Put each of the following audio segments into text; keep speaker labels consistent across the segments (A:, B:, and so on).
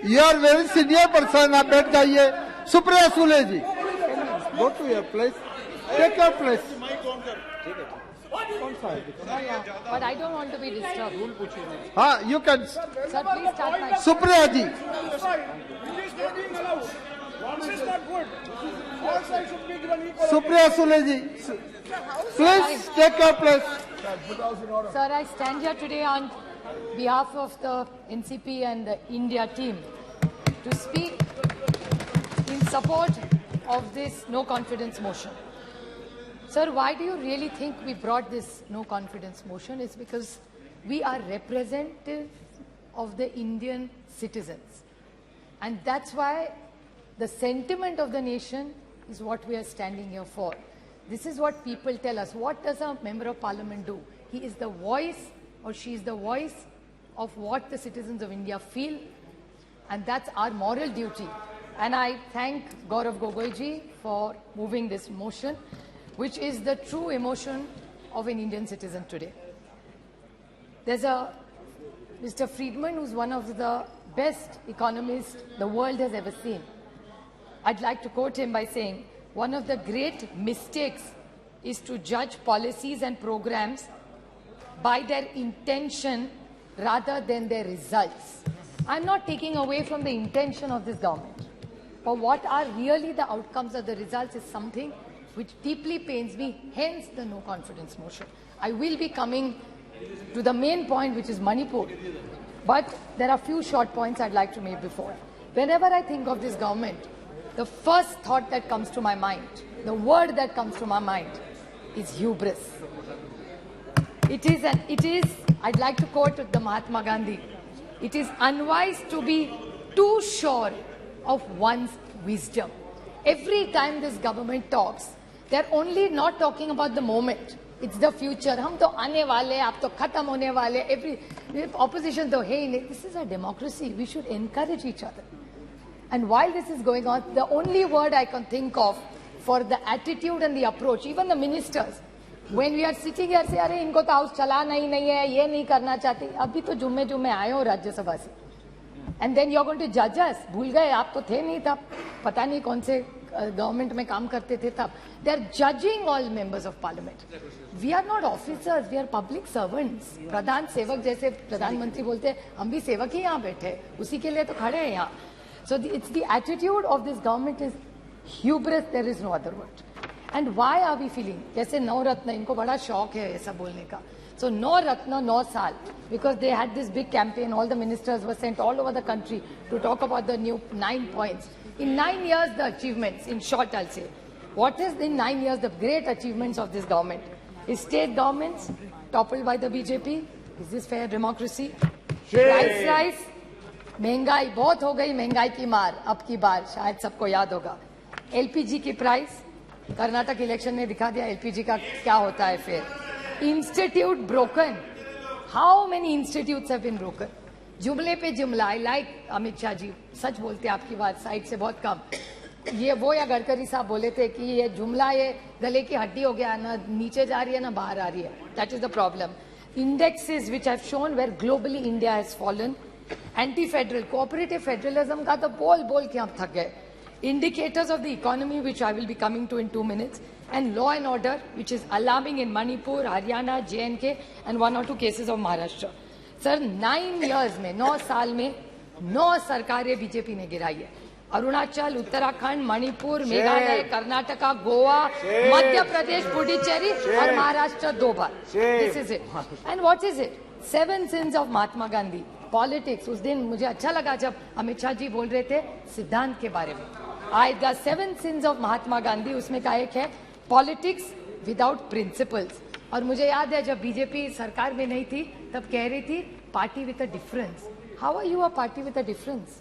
A: You are very senior person. आप बैठ जाइए. सुप्रिया सुले जी. Go to your place. Take your place.
B: But I don't want to be disturbed.
A: हाँ, you can.
B: Sir, please start my.
A: Supriya ji. Supriya Sule ji. Please take your place.
B: Sir, I stand here today on behalf of the NCP and the India team to speak in support of this no confidence motion. Sir, why do you really think we brought this no confidence motion? It's because we are representative of the Indian citizens. And that's why the sentiment of the nation is what we are standing here for. This is what people tell us. What does a member of parliament do? He is the voice, or she is the voice of what the citizens of India feel, and that's our moral duty. And I thank Gaurav Gogoiji for moving this motion, which is the true emotion of an Indian citizen today. There's a Mr. Friedman, who's one of the best economists the world has ever seen. I'd like to quote him by saying, one of the great mistakes is to judge policies and programs by their intention rather than their results. I'm not taking away from the intention of this government, but what are really the outcomes of the results is something which deeply pains me, hence the no confidence motion. I will be coming to the main point, which is Manipur, but there are a few short points I'd like to make before. Whenever I think of this government, the first thought that comes to my mind, the word that comes to my mind is hubris. It is, I'd like to quote the Mahatma Gandhi, it is unwise to be too sure of one's wisdom. Every time this government talks, they're only not talking about the moment. It's the future. हम तो आने वाले, आप तो खत्म होने वाले. Every opposition तो है ही नहीं. This is a democracy. We should encourage each other. And while this is going on, the only word I can think of for the attitude and the approach, even the ministers, when we are sitting here, say, अरे इनको तो house चलाना ही नहीं है, ये नहीं करना चाहते. अभी तो जुम्मे आए हो राज्यसभा से. And then you're going to judge us. भूल गए, आप तो थे नहीं तब. पता नहीं कौन से गवर्नमेंट में काम करते थे तब. They are judging all members of parliament. We are not officers, we are public servants. प्रधान सेवक जैसे प्रधानमंत्री बोलते हैं, हम भी सेवक ही यहाँ बैठे, उसी के लिए तो खड़े हैं यहाँ. So it's the attitude of this government is hubris, there is no other word. And why are we feeling? जैसे नौ रत्न, इनको बड़ा शौक है ऐसा बोलने का. So नौ रत्न, 9 साल, because they had this big campaign, all the ministers were sent all over the country to talk about the new 9 points. In 9 years, the achievements, in short I'll say, what is in 9 years the great achievements of this government? Is state governments toppled by the BJP? Is this fair democracy? Price rise, महंगाई बहुत हो गई, महंगाई की मार अब की बार शायद सबको याद होगा. एलपीजी की प्राइस, कर्नाटक इलेक्शन ने दिखा दिया एलपीजी का क्या होता है फिर. Institute broken, how many institutes have been broken. जुमले पे जुमला. आई लाइक अमित शाह जी, सच बोलते हैं आपकी बात साइड से बहुत कम. ये वो या गडकरी साहब बोले थे कि ये जुमला ये गले की हड्डी हो गया, ना नीचे जा रही है ना बाहर आ रही है. That is the problem. Indexes which have shown where globally India has fallen. Anti federal cooperative federalism का तो बोल बोल के हम थक गए. Indicators of the economy, which I will be coming to in 2 minutes, and law and order, which is alarming in Manipur, Haryana, J&K, and 1 or 2 cases of Maharashtra. Sir, 9 years में, 9 साल में 9 सरकारें बीजेपी ने गिराई है. अरुणाचल, उत्तराखंड, मणिपुर, मेघालय, कर्नाटका, गोवा, मध्य प्रदेश, पुडुचेरी और महाराष्ट्र 2 बार. This is it. And what is it? 7 sins of Mahatma Gandhi. Politics. उस दिन मुझे अच्छा लगा जब अमित शाह जी बोल रहे थे सिद्धांत के बारे में. The 7 sins of Mahatma Gandhi, उसमें का एक है पॉलिटिक्स विदाउट प्रिंसिपल्स. और मुझे याद है जब बीजेपी सरकार में नहीं थी तब कह रही थी party with a difference. How are you a party with a difference?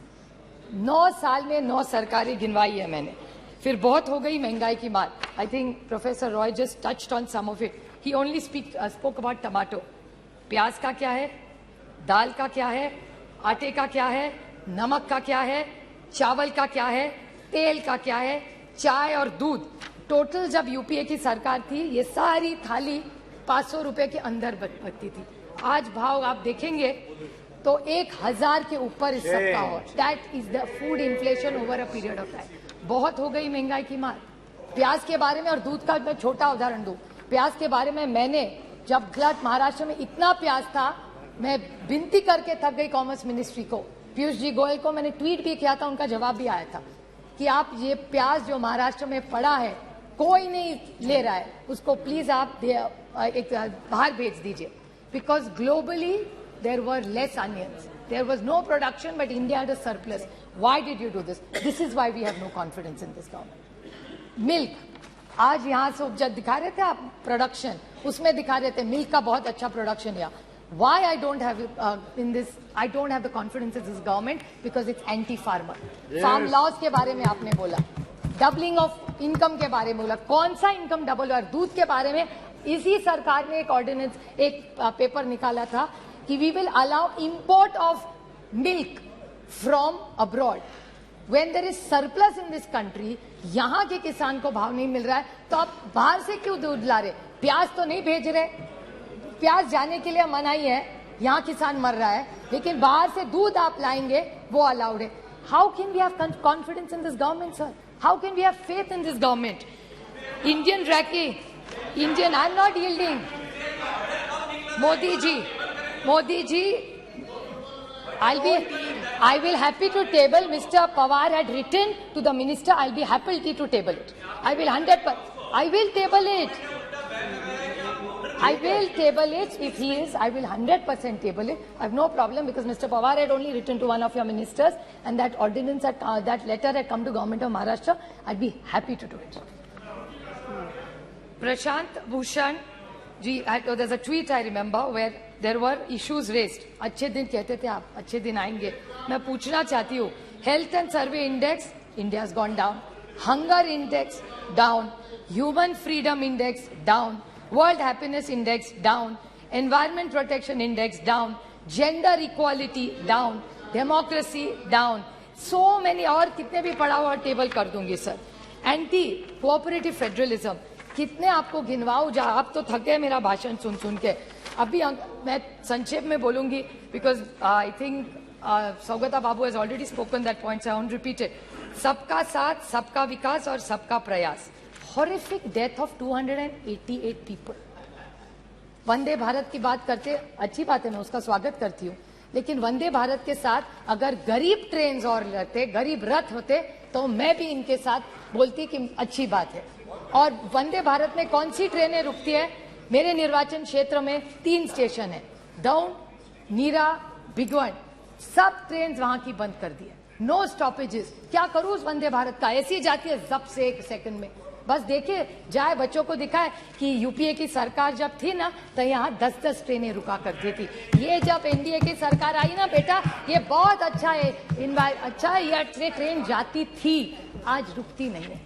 B: 9 साल में 9 सरकारें गिनवाई है मैंने. फिर बहुत हो गई महंगाई की मार. I think professor Roy just touched on some of it. He only spoke about tomato. प्याज का क्या है, दाल का क्या है, आटे का क्या है, नमक का क्या है, चावल का क्या है, तेल का क्या है, चाय और दूध. टोटल जब यूपीए की सरकार थी ये सारी थाली 500 रुपए के अंदर बचती थी. आज भाव आप देखेंगे तो 1000 के ऊपर इस सबका हो. That is the food inflation over a period of time. बहुत हो गई महंगाई की मार. प्याज के बारे में, और दूध का मैं छोटा उदाहरण दूं, प्याज के बारे में मैंने जब गुजरात महाराष्ट्र में इतना प्याज था, मैं विनती करके थक गई कॉमर्स मिनिस्ट्री को, पीयूष जी गोयल को मैंने ट्वीट भी किया था, उनका जवाब भी आया था कि आप ये प्याज जो महाराष्ट्र में पड़ा है कोई नहीं ले रहा है, उसको प्लीज आप एक बाहर भेज दीजिए. Because globally there were less onions, there was no production but India had a surplus. Why did you do this? This is why we have no confidence in this government. Milk, आज यहाँ से उपजा दिखा रहे थे आप production, उसमें दिखा रहे थे मिल्क का बहुत अच्छा प्रोडक्शन या. Why I don't have in this, I don't have the confidence in this government because it's anti-farmer. Farm laws के बारे में आपने बोला, डबलिंग ऑफ इनकम के बारे में बोला, कौन सा इनकम डबल हुआ? दूध के बारे में इसी सरकार ने एक ऑर्डिनेंस, एक पेपर निकाला था कि we will allow import of milk from abroad. When there is surplus in this country, यहाँ के किसान को भाव नहीं मिल रहा है, तो आप बाहर से क्यों दूध ला रहे? प्याज तो नहीं भेज रहे, प्याज जाने के लिए मनाही है, यहाँ किसान मर रहा है, लेकिन बाहर से दूध आप लाएंगे वो अलाउड है. How can we have confidence in this government sir? How can we have faith in this government? Indian रैकी, Indian, I am not yielding. Modi ji, I will happy to table. Mr. Pawar had written to the minister. I'll be happy to table it. I will 100%. I will table it. I will table it if he is. I will 100% table it. I have no problem because Mr. Pawar had only written to one of your ministers, and that ordinance, that letter had come to government of Maharashtra. I'd be happy to do it. Prashant Bhushan जी, there's a tweet I remember where there were issues raised. अच्छे दिन कहते थे आप, अच्छे दिन आएंगे. मैं पूछना चाहती हूँ, health and survey index, India has gone down. Hunger index down, human freedom index down, world happiness index down, environment protection index down, gender equality down, democracy down, so many, और कितने भी पढ़ा हुआ टेबल कर दूंगी sir. Anti cooperative federalism, कितने आपको गिनवाऊं? जा आप तो थक गए मेरा भाषण सुन सुन के. अभी मैं संक्षेप में बोलूंगी because I think Saugata Babu has already spoken that points. I won't repeat it. सबका साथ, सबका विकास और सबका प्रयास. Horrific death of 288 people. Vande Bharat की बात करते, अच्छी बात है, मैं उसका स्वागत करती हूँ, लेकिन वंदे भारत के साथ अगर गरीब ट्रेन और रहते, गरीब रथ होते, तो मैं भी इनके साथ बोलती कि अच्छी बात है. और वंदे भारत में कौन सी ट्रेनें रुकती है? मेरे निर्वाचन क्षेत्र में 3 स्टेशन है, दौंड, नीरा, भिगवण. सब ट्रेन वहां की बंद कर दी है, नो स्टॉपेजेस. क्या करूं उस वंदे भारत का? ऐसी जाती है जब से 1 सेकंड में. बस देखिए जाए, बच्चों को दिखाए कि यूपीए की सरकार जब थी ना, तो यहाँ 10-10 ट्रेनें रुका करती थी. ये जब एनडीए की सरकार आई ना बेटा, ये बहुत अच्छा है, अच्छा है, ये ट्रेन जाती थी, आज रुकती नहीं है.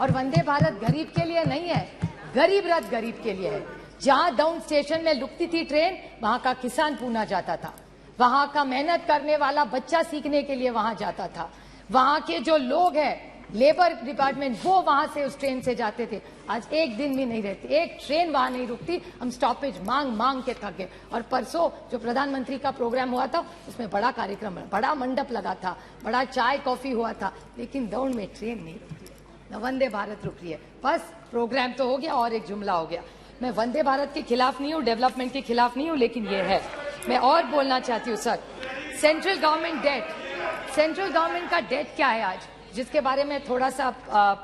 B: और वंदे भारत गरीब के लिए नहीं है, गरीब रथ गरीब के लिए है. जहां डाउन स्टेशन में रुकती थी ट्रेन, वहां का किसान पूना जाता था, वहां का मेहनत करने वाला बच्चा सीखने के लिए वहां जाता था, वहां के जो लोग हैं लेबर डिपार्टमेंट, वो वहां से उस ट्रेन से जाते थे. आज एक दिन भी नहीं रहती, एक ट्रेन वहां नहीं रुकती. हम स्टॉपेज मांग मांग के थक गए. और परसों जो प्रधानमंत्री का प्रोग्राम हुआ था, उसमें बड़ा कार्यक्रम, बड़ा मंडप लगा था, बड़ा चाय कॉफी हुआ था, लेकिन दौड़ में ट्रेन नहीं रुकी, न वंदे भारत रुक रही है. बस प्रोग्राम तो हो गया और एक जुमला हो गया. मैं वंदे भारत के खिलाफ नहीं हूँ, डेवलपमेंट के खिलाफ नहीं हूँ, लेकिन ये है. मैं और बोलना चाहती हूँ sir, central government debt, central government का डेट क्या है आज, जिसके बारे में थोड़ा सा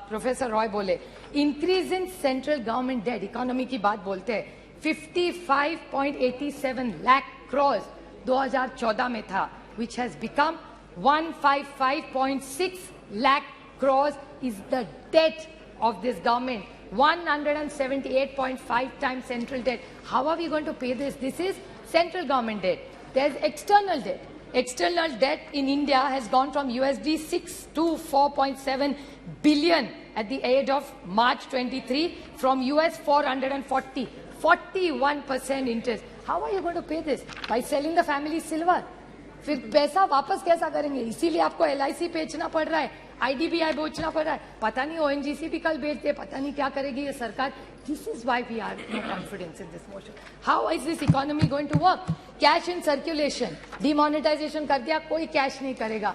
B: प्रोफेसर रॉय बोले. Increase in central government debt, economy की बात बोलते हैं, 55.87 लाख करोड़ 2014 में था, which has become 155.6 lakh crores is the debt of this government. 178.5 times central debt. How are we going to pay this? This is central government debt. There's external debt. External debt in India has gone from USD 6 to 4.7 billion at the end of March 23 from US 440. 41% interest. How are you going to pay this? By selling the family silver. फिर पैसा वापस कैसा करेंगे? इसीलिए आपको LIC बेचना पड़ रहा है, IDBI बेचना पड़ रहा है, पता नहीं ONGC भी कल बेचते, पता नहीं क्या करेगी ये सरकार. This is why we are no confidence in this motion. How is this economy going to work? Cash in circulation, demonetization कर दिया, कोई cash नहीं करेगा.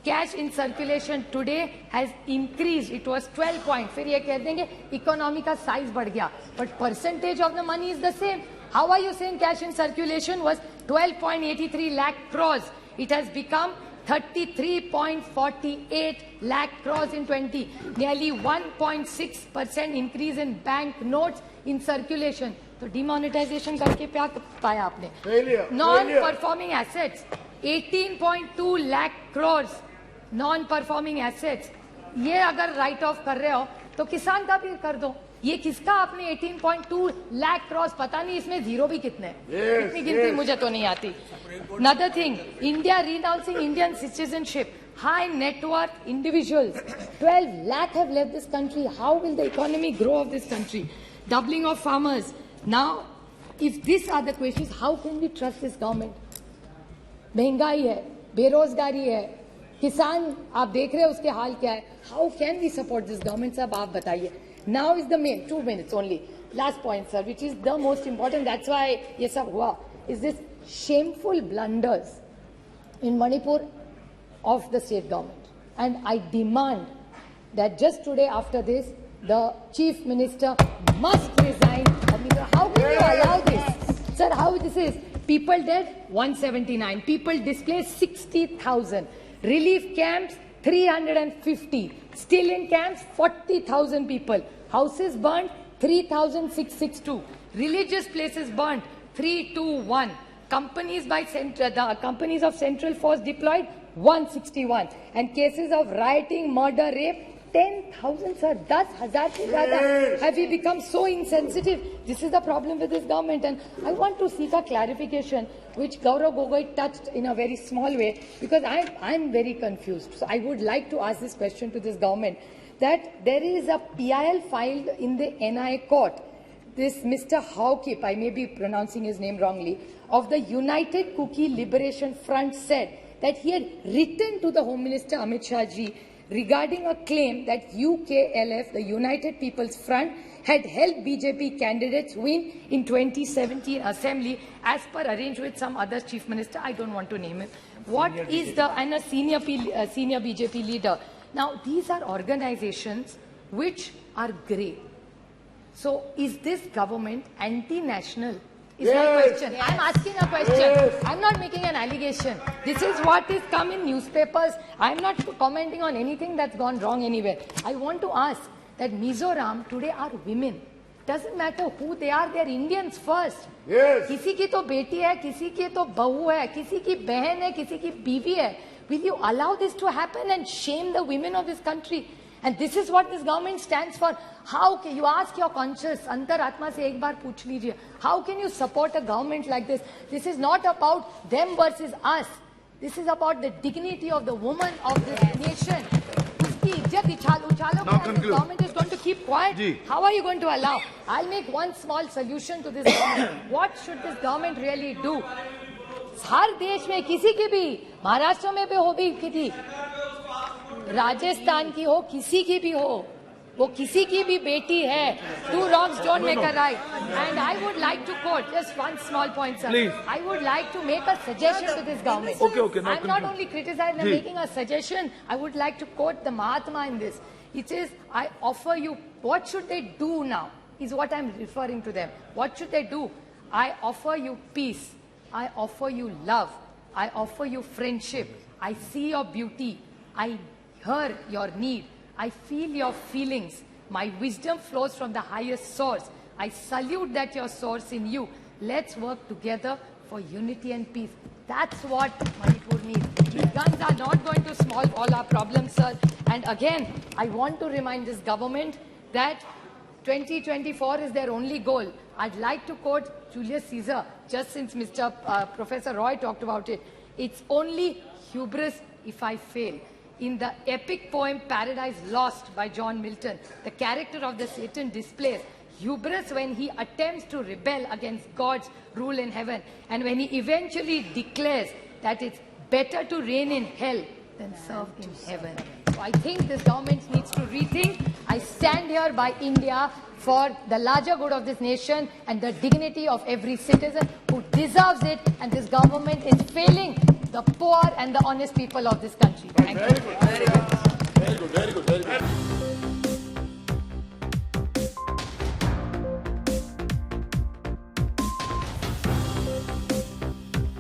B: Cash in circulation today has increased. It was 12 point. फिर ये कह देंगे economy का size बढ़ गया, but percentage of the money is the same. How are you saying cash in circulation was 12.83 lakh crores? It has become 33.48 lakh crores in 20. Nearly 1.6% increase in bank notes in circulation. तो demonetization करके क्या पाया आपने? Non-performing assets 18.2 lakh crores. Non-performing assets. ये अगर write off कर रहे हो तो किसान का भी कर दो. ये किसका आपने 18.2 लाख क्रॉस, पता नहीं इसमें जीरो भी कितने हैं, इतनी गिनती मुझे तो नहीं आती. Another thing, India renouncing Indian citizenship, high net worth individuals, 12 lakh have left this country. How will the economy grow of this country? Doubling of farmers. Now, if these are the questions, how can we trust this government? महंगाई है, बेरोजगारी है, किसान आप देख रहे हैं उसके हाल क्या है. How can we support this government? साहब आप बताइए. Now is the main 2 minutes only. Last point, sir, which is the most important. That's why ये सब हुआ. Is this shameful blunders in Manipur of the state government? And I demand that just today after this, the chief minister must resign. How can you allow this, sir? How this is? People dead 179. People displaced 60,000. Relief camps 350. Still in camps 40,000 people. Houses burned 3,662. Religious places burned 321. Companies by the companies of Central Force deployed 161. And cases of rioting, murder, rape 10,000, sir. 10,000 se zyada. Have we become so insensitive? This is the problem with this government. And I want to seek a clarification, which Gaurav Gogoi touched in a very small way, because I'm very confused. So I would like to ask this question to this government, that there is a PIL filed in the NI court. This Mr. Haukip, I may be pronouncing his name wrongly, of the United Cookie Liberation Front said that he had written to the Home Minister Amit Shah ji regarding a claim that UKLF, the United People's Front, had helped BJP candidates win in 2017 Assembly as per arranged with some other chief minister. I don't want to name him. What is the, and a senior BJP leader. Now, these are organizations which are grey. So, is this government anti-national? Is my question. Yes. I'm asking a question. Yes. I'm not making an allegation. This is what is come in newspapers. I'm not commenting on anything that's gone wrong anywhere. I want to ask that Mizoram today are women. Doesn't matter who they are Indians first. Yes. किसी की तो बेटी है, किसी की तो बहू है, किसी की बहन है, किसी की बीवी है. Will you allow this to happen and shame the women of this country? And this is what this government stands for. How can you ask your conscience, अंतर आत्मा से एक बार पूछ लीजिए. How can you support a government like this? This is not about them versus us. This is about the dignity of the woman of this nation. उसकी इज्जत उछालो. This government is going to keep quiet. How are you going to allow? I'll make one small solution to this government. What should this government really do? हर देश में किसी की भी, महाराष्ट्र में भी हो भी किसी, राजस्थान की हो, किसी की भी हो, वो किसी की भी बेटी है. Two wrongs don't make a right. And I would like to quote just one small point, sir. Please. I would like to make a suggestion to this government. Okay. I'm not only criticizing, I'm making a suggestion. I would like to quote the Mahatma in this. It says, I offer you, what should they do now? Is what I'm referring to them. What should they do? I offer you peace. I offer you love. I offer you friendship. I see your beauty. I hear your need. I feel your feelings. My wisdom flows from the highest source. I salute that your source in you. Let's work together for unity and peace. That's what Manipur needs. These guns are not going to solve all our problems, sir. And again, I want to remind this government that 2024 is their only goal. I'd like to quote Julius Caesar, just since Professor Roy talked about it. It's only hubris if I fail. In the epic poem Paradise Lost by John Milton, the character of the Satan displays hubris when he attempts to rebel against God's rule in heaven, and when he eventually declares that it's better to reign in hell than serve in heaven. So I think this government needs to rethink. I stand here by India for the larger good of this nation and the dignity of every citizen who deserves it, and this government is failing the poor and the honest people of this country. Thank you.